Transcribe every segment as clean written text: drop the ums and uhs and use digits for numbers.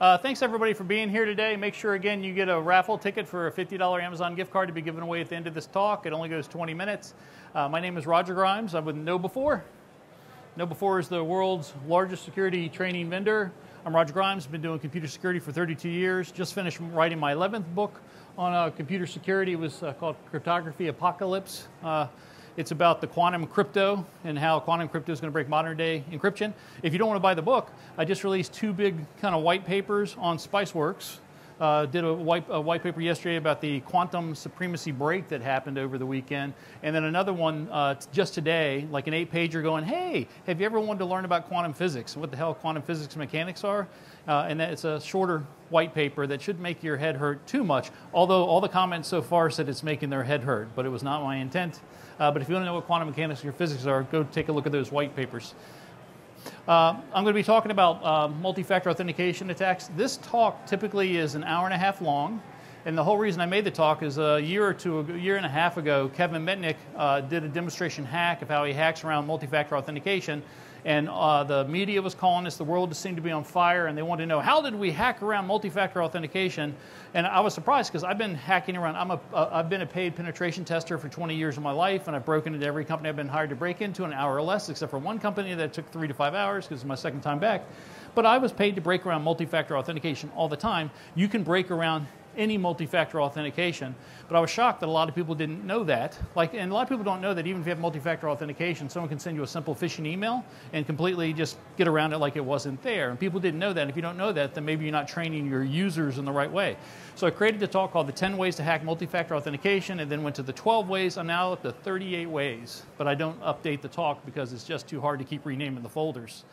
Thanks everybody for being here today. Make sure again you get a raffle ticket for a $50 Amazon gift card to be given away at the end of this talk. It only goes 20 minutes. My name is Roger Grimes. I'm with KnowBe4. KnowBe4 is the world's largest security training vendor. I'm Roger Grimes. Been doing computer security for 32 years. Just finished writing my 11th book on computer security. It was called Cryptography Apocalypse. It's about the quantum crypto and how quantum crypto is going to break modern day encryption. If you don't want to buy the book, I just released two big kind of white papers on Spiceworks. Did a white paper yesterday about the quantum supremacy break that happened over the weekend. And then another one just today, like an 8-pager going, hey, have you ever wanted to learn about quantum physics? What the hell quantum physics mechanics are? And that it's a shorter white paper that shouldn't make your head hurt too much, although all the comments so far said it's making their head hurt, but it was not my intent. But if you want to know what quantum mechanics or physics are, go take a look at those white papers. I'm going to be talking about multi-factor authentication attacks. This talk typically is an hour and a half long, and the whole reason I made the talk is a year and a half ago, Kevin Mitnick did a demonstration hack of how he hacks around multi-factor authentication, and the media was calling us, the world just seemed to be on fire, and they wanted to know, how did we hack around multi-factor authentication? And I was surprised because I've been hacking around. I've been a paid penetration tester for 20 years of my life, and I've broken into every company I've been hired to break into in an hour or less, except for one company that took 3 to 5 hours because it's my second time back. But I was paid to break around multi-factor authentication all the time. You can break around any multi-factor authentication, but I was shocked that a lot of people didn't know that. And a lot of people don't know that even if you have multi-factor authentication, someone can send you a simple phishing email and completely just get around it like it wasn't there. And people didn't know that. And if you don't know that, then maybe you're not training your users in the right way. So I created a talk called the 10 ways to hack multi-factor authentication, and then went to the 12 ways. I'm now up to 38 ways, but I don't update the talk because it's just too hard to keep renaming the folders.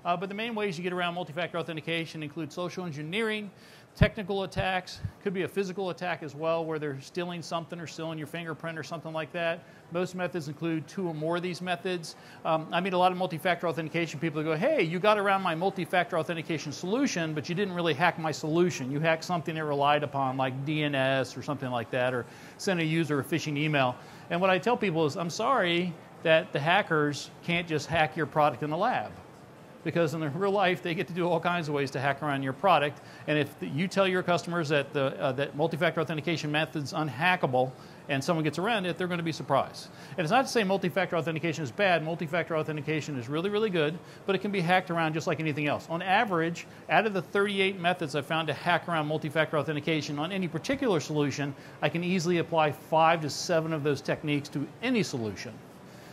But the main ways you get around multi-factor authentication include social engineering, technical attacks, could be a physical attack as well, where they're stealing something or stealing your fingerprint or something like that. Most methods include 2 or more of these methods. I meet a lot of multi-factor authentication people that go, hey, you got around my multi-factor authentication solution, but you didn't really hack my solution. You hacked something that relied upon like DNS or something like that, or send a user a phishing email. And what I tell people is, I'm sorry that the hackers can't just hack your product in the lab, because in real life, they get to do all kinds of ways to hack around your product. And if you tell your customers that that multi-factor authentication method's unhackable and someone gets around it, they're going to be surprised. And it's not to say multi-factor authentication is bad. Multi-factor authentication is really, really good, but it can be hacked around just like anything else. On average, out of the 38 methods I've found to hack around multi-factor authentication on any particular solution, I can easily apply 5 to 7 of those techniques to any solution.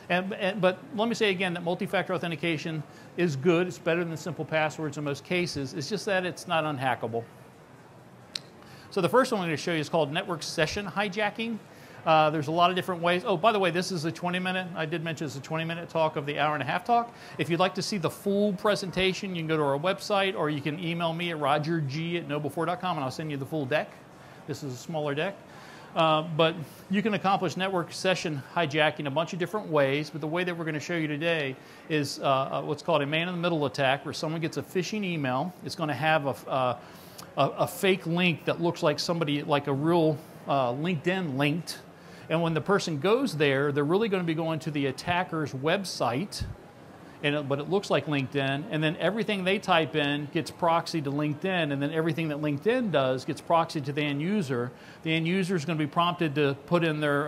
But let me say again that multi-factor authentication is good. It's better than simple passwords in most cases. It's just that it's not unhackable. So the first one I'm going to show you is called network session hijacking. There's a lot of different ways. Oh, by the way, this is a 20-minute. I did mention it's a 20-minute talk of the hour and a half talk. If you'd like to see the full presentation, you can go to our website, or you can email me at rogerg@knowbe4.com, and I'll send you the full deck. This is a smaller deck. But you can accomplish network session hijacking a bunch of different ways, but the way that we're going to show you today is what's called a man-in-the-middle attack, where someone gets a phishing email. It's going to have a fake link that looks like somebody, like a real LinkedIn linked. And when the person goes there, they're really going to be going to the attacker's website, but it looks like LinkedIn, and then everything they type in gets proxied to LinkedIn, and then everything that LinkedIn does gets proxied to the end user. The end user is going to be prompted to put in their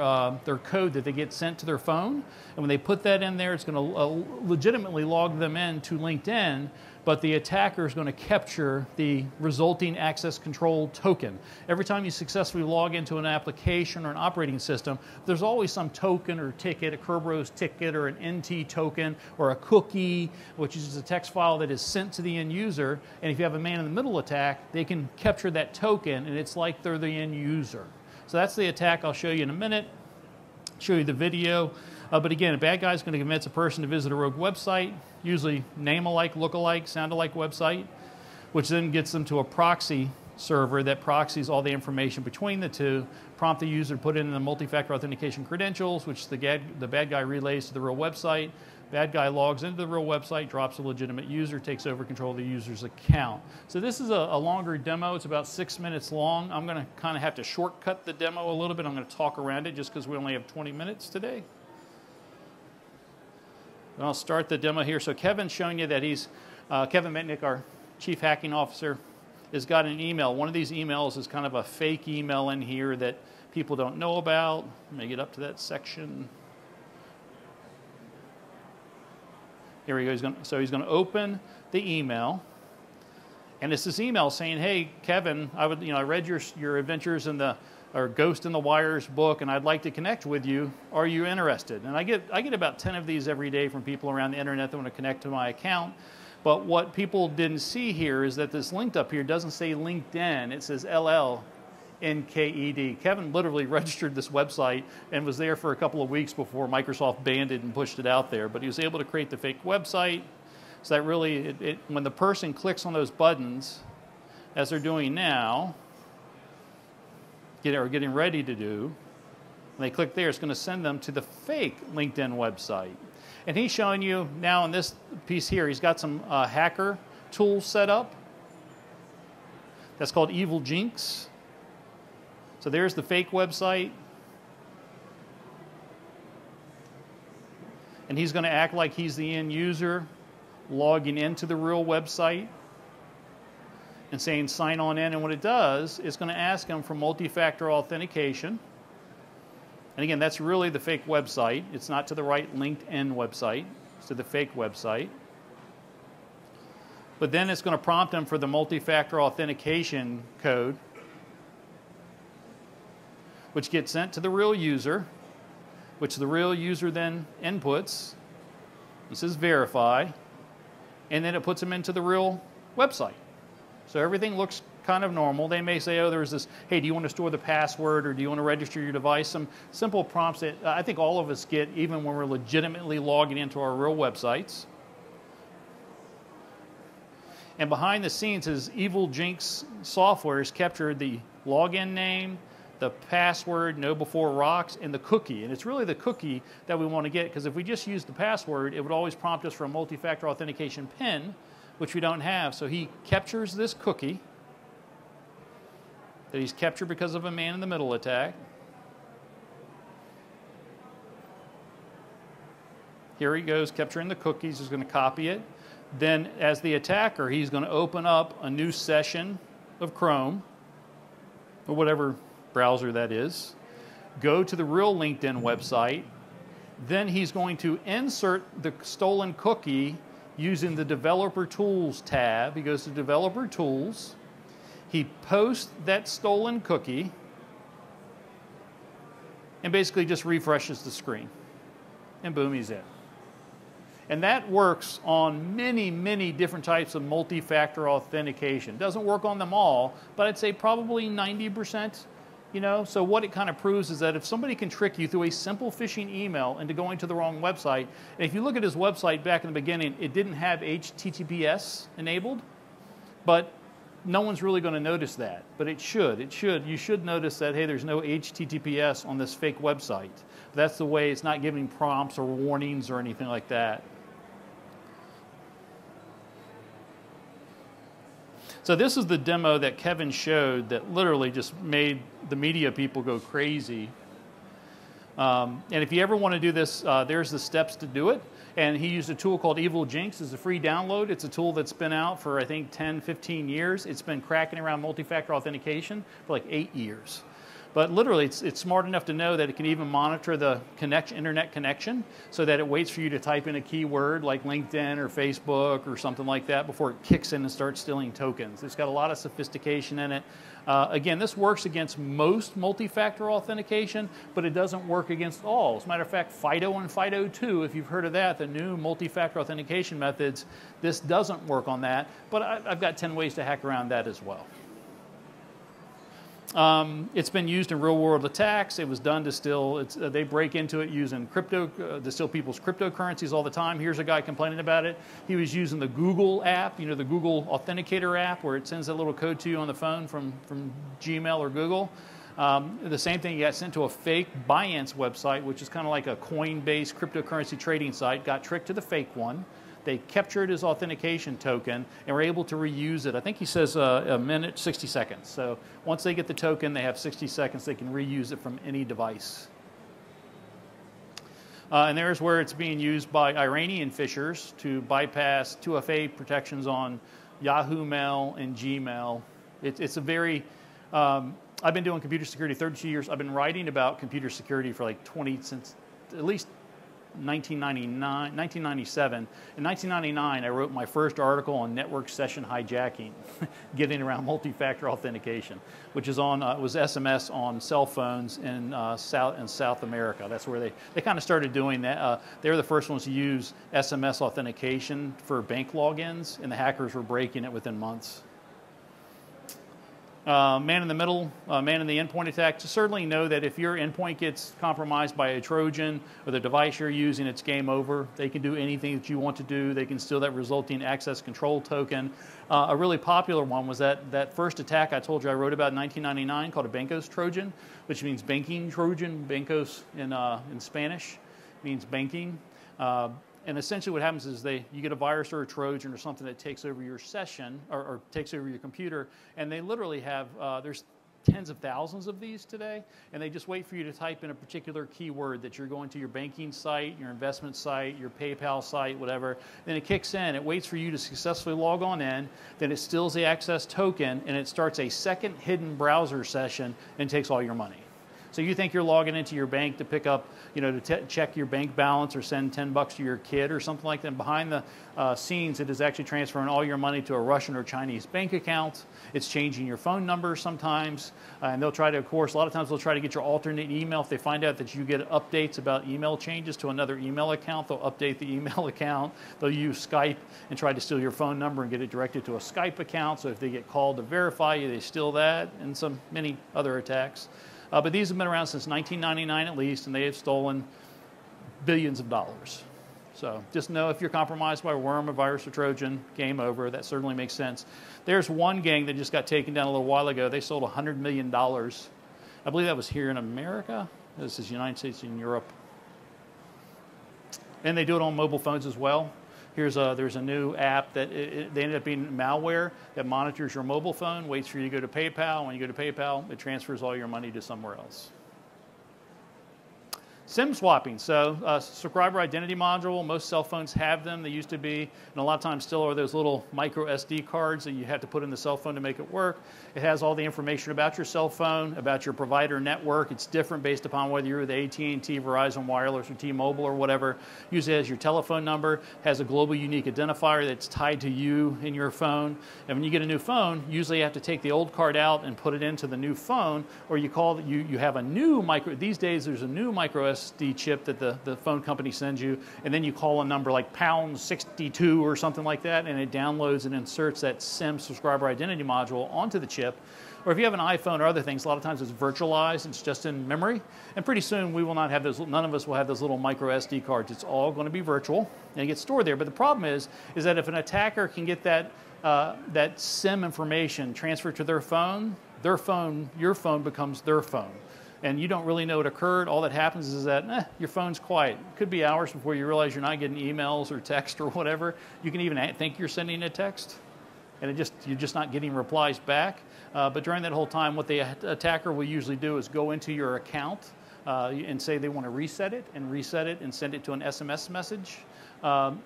code that they get sent to their phone, and when they put that in there, it's going to legitimately log them in to LinkedIn, but the attacker is going to capture the resulting access control token. Every time you successfully log into an application or an operating system, there's always some token or ticket, a Kerberos ticket or an NT token or a cookie, which is a text file that is sent to the end user. And if you have a man-in-the-middle attack, they can capture that token, and it's like they're the end user. So that's the attack I'll show you in a minute, show you the video. But again, a bad guy is going to convince a person to visit a rogue website, usually name-alike, look-alike, sound-alike website, which then gets them to a proxy server that proxies all the information between the two, prompt the user to put in the multi-factor authentication credentials, which the bad guy relays to the real website. Bad guy logs into the real website, drops a legitimate user, takes over control of the user's account. So this is a longer demo. It's about 6 minutes long. I'm going to kind of have to shortcut the demo a little bit. I'm going to talk around it just because we only have 20 minutes today. And I'll start the demo here. So Kevin's showing you that he's, Kevin Mitnick, our Chief Hacking Officer. has got an email. One of these emails is kind of a fake email in here that people don't know about. Let me get up to that section. Here we go. So he's going to open the email, and it's this email saying, "Hey, Kevin, I read your Adventures in the Ghost in the Wires book, and I'd like to connect with you. Are you interested?" And I get about 10 of these every day from people around the internet that want to connect to my account. But what people didn't see here is that this link up here doesn't say LinkedIn. It says LLNKED. Kevin literally registered this website and was there for a couple of weeks before Microsoft banned it and pushed it out there. But he was able to create the fake website. So that really, when the person clicks on those buttons, as they're doing now, getting ready to do, when they click there, it's going to send them to the fake LinkedIn website. And he's showing you now in this piece here, he's got some hacker tools set up. That's called EvilJinx. So there's the fake website. And he's going to act like he's the end user, logging into the real website and saying sign on in. And what it does, it's going to ask him for multi-factor authentication. And again, that's really the fake website. It's not to the right LinkedIn website. It's to the fake website. But then it's going to prompt him for the multi-factor authentication code, which gets sent to the real user, which the real user then inputs. It says verify. And then it puts them into the real website. So everything looks kind of normal. They may say, oh, there's this, hey, do you want to store the password, or do you want to register your device? Some simple prompts that I think all of us get even when we're legitimately logging into our real websites. And behind the scenes, his EvilJinx software has captured the login name, the password, no before rocks, and the cookie. And it's really the cookie that we want to get, because if we just use the password, it would always prompt us for a multi-factor authentication PIN, which we don't have. So he captures this cookie that he's captured because of a man-in-the-middle attack. Here he goes, capturing the cookies. He's going to copy it. Then, as the attacker, he's going to open up a new session of Chrome, or whatever browser that is, go to the real LinkedIn website. Then he's going to insert the stolen cookie using the Developer Tools tab. He goes to Developer Tools. He posts that stolen cookie and basically just refreshes the screen. And boom, he's in. And that works on many, many different types of multi-factor authentication. Doesn't work on them all, but I'd say probably 90%. So what it kind of proves is that if somebody can trick you through a simple phishing email into going to the wrong website, and if you look at his website back in the beginning, it didn't have HTTPS enabled, but no one's really going to notice that. But it should. You should notice that, hey, there's no HTTPS on this fake website. That's the way it's not giving prompts or warnings or anything like that. So this is the demo that Kevin showed that literally just made the media people go crazy. And if you ever want to do this, there's the steps to do it. And he used a tool called EvilJinx. It's a free download. It's a tool that's been out for, I think, 10, 15 years. It's been cracking around multi-factor authentication for like 8 years. But literally, it's smart enough to know that it can even monitor the internet connection so that it waits for you to type in a keyword like LinkedIn or Facebook or something like that before it kicks in and starts stealing tokens. It's got a lot of sophistication in it. Again, this works against most multi-factor authentication, but it doesn't work against all. As a matter of fact, FIDO and FIDO2, if you've heard of that, the new multi-factor authentication methods, this doesn't work on that. But I've got 10 ways to hack around that as well. It's been used in real-world attacks. It was done to steal. They break into it using to steal people's cryptocurrencies all the time. Here's a guy complaining about it. He was using the Google app, the Google Authenticator app, where it sends that little code to you on the phone from Gmail or Google. The same thing, he got sent to a fake Binance website, which is kind of like a coin-based cryptocurrency trading site. Got tricked to the fake one. They captured his authentication token and were able to reuse it. I think he says a minute, 60 seconds. So once they get the token, they have 60 seconds. They can reuse it from any device. And there's where it's being used by Iranian phishers to bypass 2FA protections on Yahoo Mail and Gmail It's a very, I've been doing computer security 32 years. I've been writing about computer security for like since at least 1997. In 1999, I wrote my first article on network session hijacking, getting around multi-factor authentication, which is on was SMS on cell phones in South America. That's where they kind of started doing that. They were the first ones to use SMS authentication for bank logins, and the hackers were breaking it within months. Man in the middle, man in the endpoint attack. Certainly know that if your endpoint gets compromised by a Trojan or the device you're using, it's game over. They can do anything that you want to do. They can steal that resulting access control token. A really popular one was that first attack I told you I wrote about in 1999 called a Bancos Trojan, which means banking Trojan. Bancos in Spanish means banking. And essentially what happens is you get a virus or a Trojan or something that takes over your session or takes over your computer, and they literally have, there's tens of thousands of these today, and they just wait for you to type in a particular keyword that you're going to your banking site, your investment site, your PayPal site, whatever. Then it kicks in, it waits for you to successfully log on in, then it steals the access token, and it starts a second hidden browser session and takes all your money. So you think you're logging into your bank to pick up, to check your bank balance or send $10 to your kid or something like that. And behind the scenes, it is actually transferring all your money to a Russian or Chinese bank account. It's changing your phone number sometimes. And they'll try to, of course, a lot of times they'll try to get your alternate email. If they find out that you get updates about email changes to another email account, they'll update the email account. They'll use Skype and try to steal your phone number and get it directed to a Skype account. So if they get called to verify you, they steal that, and many other attacks. But these have been around since 1999 at least, and they have stolen billions of dollars. So just know if you're compromised by a worm, a virus, or Trojan, game over. That certainly makes sense. There's one gang that just got taken down a little while ago. They sold $100 million. I believe that was here in America. This is United States and Europe. And they do it on mobile phones as well. There's a new app that they ended up being malware that monitors your mobile phone, waits for you to go to PayPal. When you go to PayPal, it transfers all your money to somewhere else. SIM swapping, so subscriber identity module, most cell phones have them. They used to be, and a lot of times still are those little micro SD cards that you have to put in the cell phone to make it work. It has all the information about your cell phone, about your provider network. It's different based upon whether you're with AT&T, Verizon Wireless, or T-Mobile or whatever. Usually has your telephone number, has a global unique identifier that's tied to you in your phone. And when you get a new phone, usually you have to take the old card out and put it into the new phone, or you have a new micro, these days there's a new micro SD chip that the phone company sends you, and then you call a number like #62 or something like that, and it downloads and inserts that SIM subscriber identity module onto the chip. Or if you have an iPhone or other things, a lot of times it's virtualized, it's just in memory, and pretty soon we will not have those, none of us will have those little micro SD cards. It's all going to be virtual, and it gets stored there. But the problem is that if an attacker can get that SIM information transferred to their phone, your phone becomes their phone. And you don't really know what occurred. All that happens is that your phone's quiet. It could be hours before you realize you're not getting emails or text or whatever. You can even think you're sending a text, and you're just not getting replies back. But during that whole time, what the attacker will usually do is go into your account and say they want to reset it and send it to an SMS message.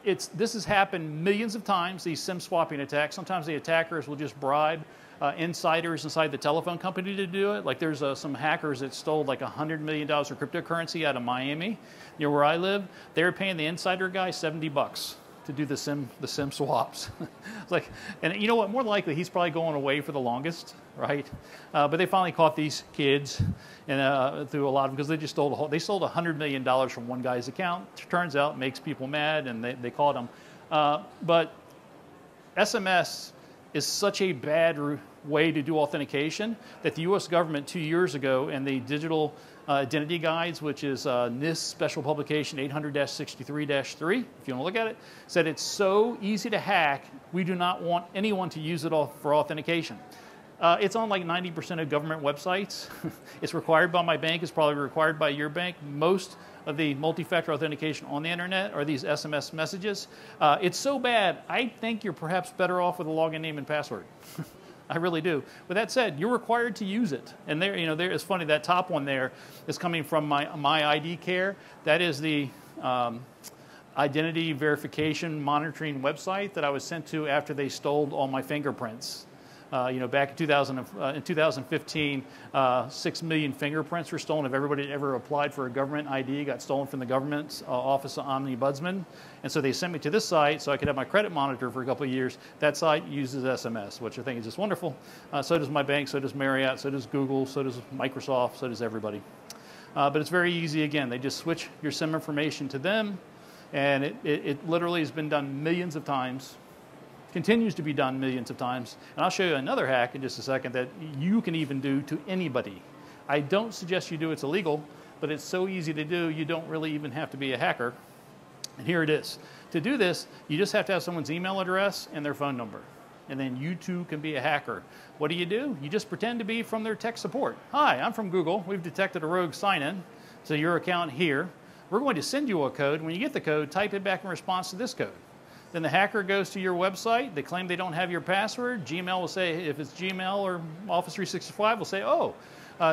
This has happened millions of times, these SIM swapping attacks. Sometimes the attackers will just bribe insiders inside the telephone company to do it. Like there's some hackers that stole like $100 million of cryptocurrency out of Miami, near where I live. They were paying the insider guy $70 to do the SIM swaps. It's like, and you know what? More likely, he's probably going away for the longest, right? But they finally caught these kids, and through a lot of them, because they just sold $100 million from one guy's account. Turns out, it makes people mad, and they caught him. But SMS is such a bad way to do authentication that the U.S. government 2 years ago in the digital identity guides, which is NIST special publication 800-63-3, if you want to look at it, said it's so easy to hack, we do not want anyone to use it for authentication. It's on like 90% of government websites. It's required by my bank. It's probably required by your bank. Most of the multi-factor authentication on the internet are these SMS messages. It's so bad, I think you're perhaps better off with a login name and password. I really do. With that said, you're required to use it. And there, it's funny, that top one there is coming from my ID Care. That is the identity verification monitoring website that I was sent to after they stole all my fingerprints. Back in 2015, 6 million fingerprints were stolen of everybody that ever applied for a government ID, got stolen from the government's Office of Ombudsman. And so they sent me to this site so I could have my credit monitored for a couple of years. That site uses SMS, which I think is just wonderful. So does my bank, so does Marriott, so does Google, so does Microsoft, so does everybody. But it's very easy again. They just switch your SIM information to them, and it literally has been done millions of times. Continues to be done millions of times. And I'll show you another hack in just a second that you can even do to anybody. I don't suggest you do it's illegal, but it's so easy to do, you don't really even have to be a hacker. And here it is. To do this, you just have to have someone's email address and their phone number. And then you too can be a hacker. What do? You just pretend to be from their tech support. Hi, I'm from Google. We've detected a rogue sign-in to your account here. We're going to send you a code. When you get the code, type it back in response to this code. Then the hacker goes to your website. They claim they don't have your password. Gmail will say, if it's Gmail or Office 365, will say, oh,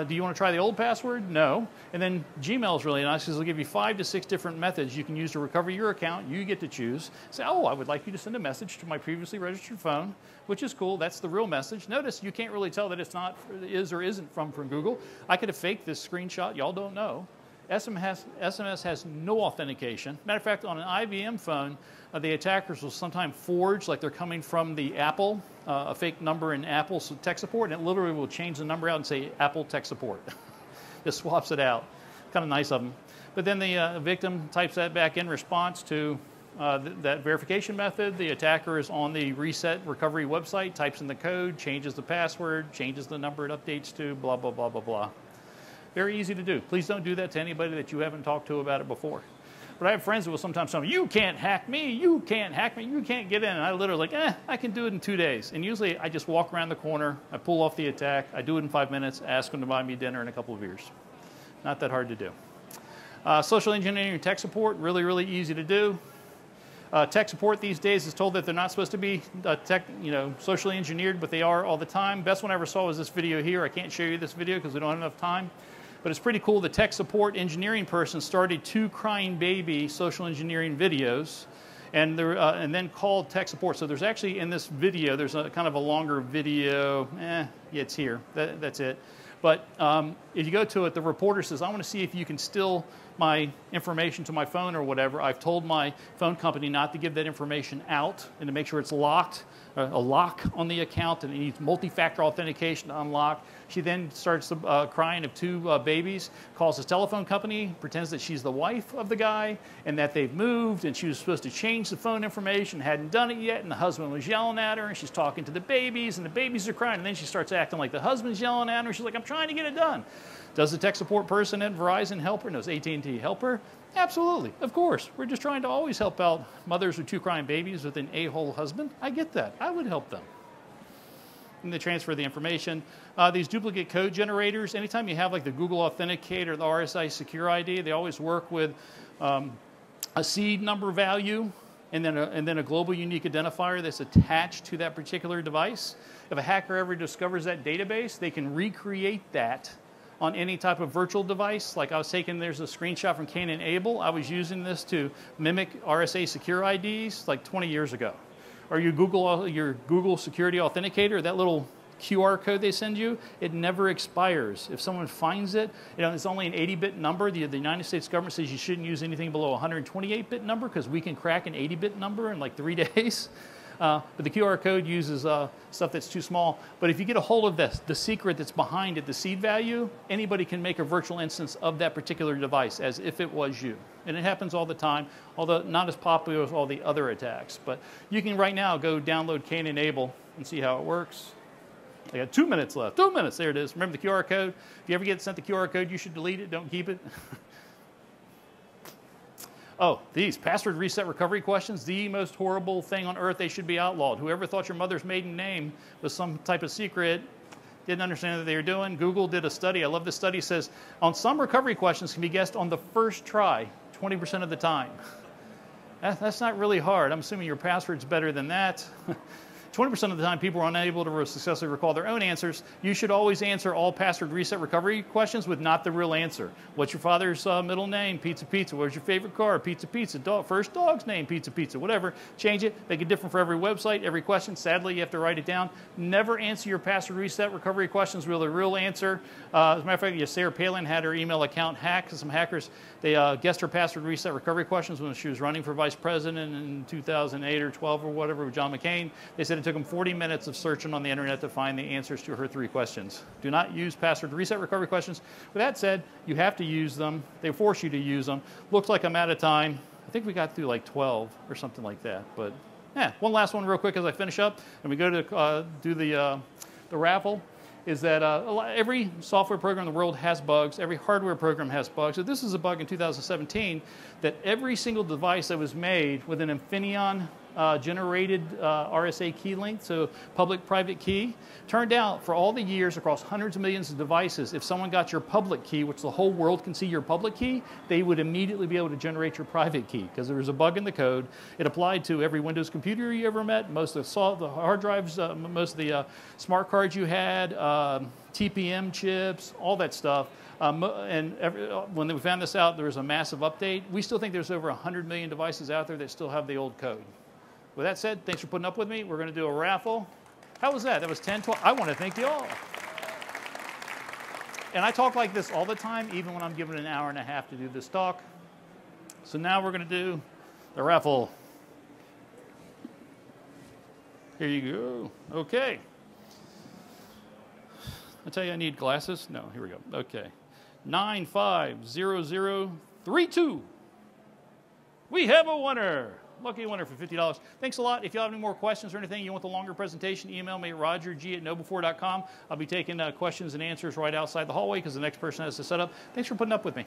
do you want to try the old password? No. And then Gmail is really nice because they'll give you 5 to 6 different methods you can use to recover your account. You get to choose. Say, oh, I would like you to send a message to my previously registered phone, which is cool. That's the real message. Notice you can't really tell that it's not, is or isn't from Google. I could have faked this screenshot. Y'all don't know. SMS has no authentication. Matter of fact, on an IBM phone, the attackers will sometimes forge, like they're coming from the Apple, a fake number in Apple's tech support, and it literally will change the number out and say Apple tech support. Just swaps it out. Kind of nice of them. But then the victim types that back in response to that verification method. The attacker is on the reset recovery website, types in the code, changes the password, changes the number it updates to, blah, blah, blah, blah, blah. Very easy to do. Please don't do that to anybody that you haven't talked to about it before. But I have friends that will sometimes tell me, you can't hack me, you can't hack me, you can't get in. And I literally like, I can do it in 2 days. And usually I just walk around the corner, I pull off the attack, I do it in 5 minutes, ask them to buy me dinner in a couple of beers. Not that hard to do. Social engineering and tech support, really, really easy to do. Tech support these days is told that they're not supposed to be socially engineered, but they are all the time. Best one I ever saw was this video here. I can't show you this video because we don't have enough time. But it's pretty cool. The tech support engineering person started 2 crying baby social engineering videos and then called tech support. So there's actually in this video, there's a kind of a longer video. Yeah, it's here. That's it. But if you go to it, the reporter says, I want to see if you can steal my information to my phone or whatever. I've told my phone company not to give that information out and to make sure it's locked, a lock on the account, and it needs multi-factor authentication to unlock. She then starts crying of 2 babies, calls his telephone company, pretends that she's the wife of the guy and that they've moved and she was supposed to change the phone information, hadn't done it yet, and the husband was yelling at her and she's talking to the babies and the babies are crying, and then she starts acting like the husband's yelling at her. She's like, I'm trying to get it done. Does the tech support person at Verizon help her? Does AT&T help her? Absolutely, of course. We're just trying to always help out mothers with 2 crying babies with an a-hole husband. I get that. I would help them. And they transfer the information. These duplicate code generators, anytime you have like the Google Authenticate or the RSI Secure ID, they always work with a seed number value and then a global unique identifier that's attached to that particular device. If a hacker ever discovers that database, they can recreate that on any type of virtual device. Like I was taking, there's a screenshot from Cain and Abel. I was using this to mimic RSA Secure IDs like 20 years ago. Or your Google Security Authenticator, that little QR code they send you, it never expires. If someone finds it, it's only an 80-bit number. The United States government says you shouldn't use anything below a 128-bit number because we can crack an 80-bit number in like 3 days. But the QR code uses stuff that's too small. But if you get a hold of this, the secret that's behind it, the seed value, anybody can make a virtual instance of that particular device as if it was you. And it happens all the time, although not as popular as all the other attacks. But you can right now go download Cain and Abel and see how it works. I got 2 minutes left. 2 minutes, there it is. Remember the QR code? If you ever get sent the QR code, you should delete it, don't keep it. Oh, these password reset recovery questions, the most horrible thing on earth. They should be outlawed. Whoever thought your mother's maiden name was some type of secret didn't understand what they were doing. Google did a study. I love this study. It says, on some recovery questions can be guessed on the first try, 20% of the time. That's not really hard. I'm assuming your password's better than that. 20% of the time people are unable to successfully recall their own answers. You should always answer all password reset recovery questions with not the real answer. What's your father's middle name? Pizza Pizza. Where's your favorite car? Pizza Pizza. First dog's name? Pizza Pizza. Whatever. Change it. Make it different for every website, every question. Sadly, you have to write it down. Never answer your password reset recovery questions with a real answer. As a matter of fact, Sarah Palin had her email account hacked. Some hackers, they guessed her password reset recovery questions when she was running for vice president in 2008 or 12 or whatever with John McCain. They said it took them 40 minutes of searching on the internet to find the answers to her 3 questions. Do not use password reset recovery questions. With that said, you have to use them. They force you to use them. Looks like I'm out of time. I think we got through like 12 or something like that. But yeah, one last one real quick as I finish up and we go to do the raffle. Is that every software program in the world has bugs. Every hardware program has bugs. So this is a bug in 2017 that every single device that was made with an Infineon generated RSA key length, so public-private key, turned out for all the years across hundreds of millions of devices, if someone got your public key, which the whole world can see your public key, they would immediately be able to generate your private key because there was a bug in the code. It applied to every Windows computer you ever met, most of the hard drives, most of the smart cards you had, TPM chips, all that stuff. When we found this out, there was a massive update. We still think there's over 100 million devices out there that still have the old code. With that said, thanks for putting up with me. We're going to do a raffle. How was that? That was 10, 12. I want to thank you all. And I talk like this all the time, even when I'm given an hour and a half to do this talk. So now we're going to do the raffle. Here you go. Okay. I tell you I need glasses. No, here we go. Okay. 950032. We have a winner. Lucky winner for $50. Thanks a lot. If you have any more questions or anything, you want the longer presentation, email me at rogerg@noble4.com. I'll be taking questions and answers right outside the hallway because the next person has to set up. Thanks for putting up with me.